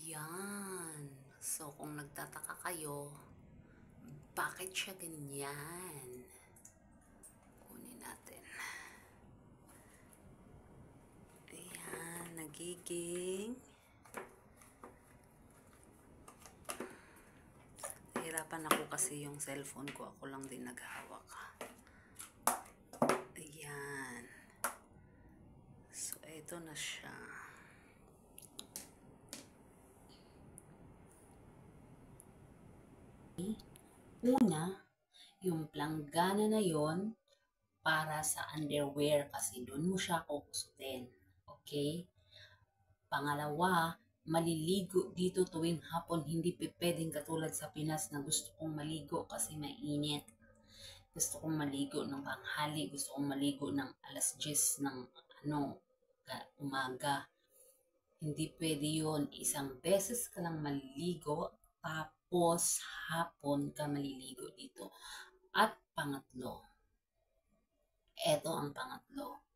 Yan. So, kung nagtataka kayo, bakit siya ganyan? Kunin natin. Ayan, nagiging. Nahirapan ako kasi yung cellphone ko. Ako lang din naghahawak. Ayan. So, ito na siya. Una, yung planggana na yon para sa underwear kasi doon mo siya kukusutin. Okay? Pangalawa, maliligo dito tuwing hapon. Hindi pwedeng katulad sa Pinas na gusto kong maligo kasi mainit. Gusto kong maligo ng tanghali. Gusto kong maligo ng alas 10 ng umaga. Hindi pwede yun. Isang beses ka lang maliligo, tapos hapon ka maliligo dito. At pangatlo, eto ang pangatlo,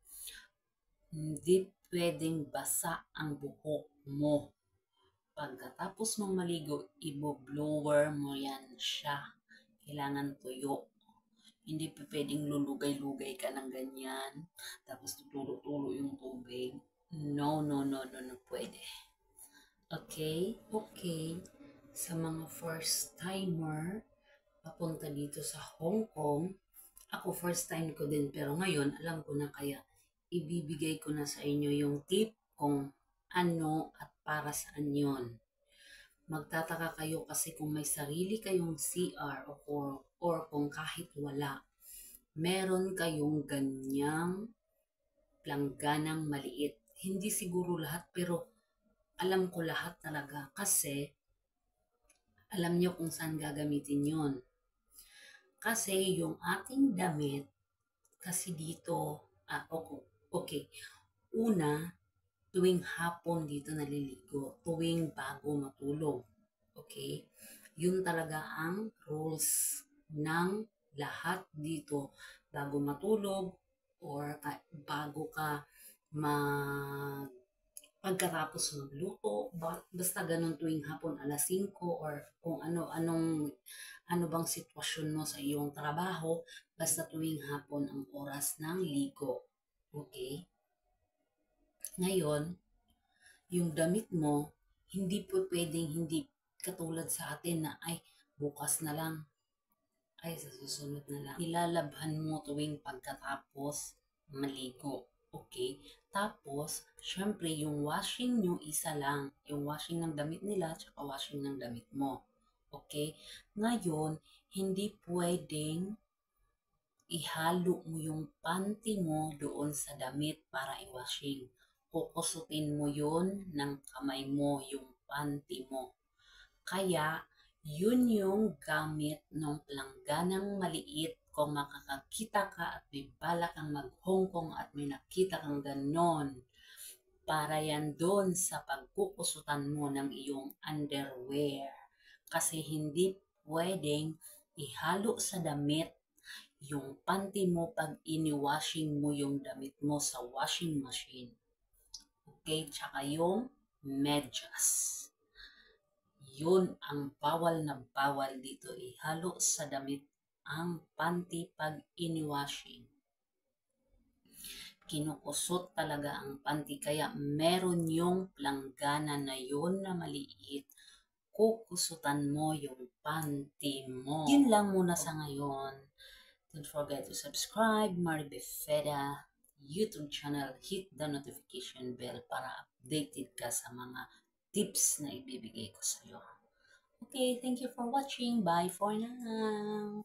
hindi pwedeng basa ang buhok mo. Pagkatapos mong maligo, i-blower mo yan siya. Kailangan tuyo. Hindi pwedeng lulugay-lugay ka ng ganyan. Tapos tutulo-tulo yung tubig. No, no, no, no, no, pwede. Okay? Okay. Sa mga first timer, papunta dito sa Hong Kong, ako first time ko din, pero ngayon alam ko na, kaya ibibigay ko na sa inyo yung tip kung ano at para saan yon. Magtataka kayo kasi kung may sarili kayong CR or kung kahit wala, meron kayong ganyang plangganang maliit. Hindi siguro lahat, pero alam ko lahat talaga kasi alam nyo kung saan gagamitin yon. Kasi yung ating damit, kasi dito, okay. Una, tuwing hapon dito naliligo, tuwing bago matulog. Okay? Yun talaga ang rules ng lahat dito. Bago matulog or bago ka pagkatapos magluto, basta ganun tuwing hapon alas 5 or kung ano bang sitwasyon mo sa iyong trabaho, basta tuwing hapon ang oras ng ligo. Okay? Ngayon, yung damit mo, hindi po pwedeng hindi katulad sa atin na ay bukas na lang, ay sa susunod na lang. Ilalabhan mo tuwing pagkatapos maligo. Okay? Tapos, syempre, yung washing nyo, isa lang. Yung washing ng damit nila, tsaka washing ng damit mo. Okay? Ngayon, hindi pwedeng ihalo mo yung panty mo doon sa damit para i-washing. Kukusutin mo yun ng kamay mo, yung panty mo. Kaya, yun yung gamit ng plangganang maliit kung makakakita ka at may bala kang mag-Hong Kong at may nakita kang ganon. Para yan doon sa pagkukusutan mo ng iyong underwear. Kasi hindi pwedeng ihalo sa damit yung panty mo pag ini-washing mo yung damit mo sa washing machine. Okay? Tsaka yung medyas. Yun ang bawal na bawal dito. Ihalo sa damit ang panty pag ini-washing. Kinukusot talaga ang panty. Kaya meron yung planggana na yun na maliit. Kukusutan mo yung panty mo. Yun lang muna sa ngayon. Don't forget to subscribe Maribefeda YouTube channel. Hit the notification bell para updated ka sa mga tips na ibibigay ko sa iyo. Okay, thank you for watching. Bye for now.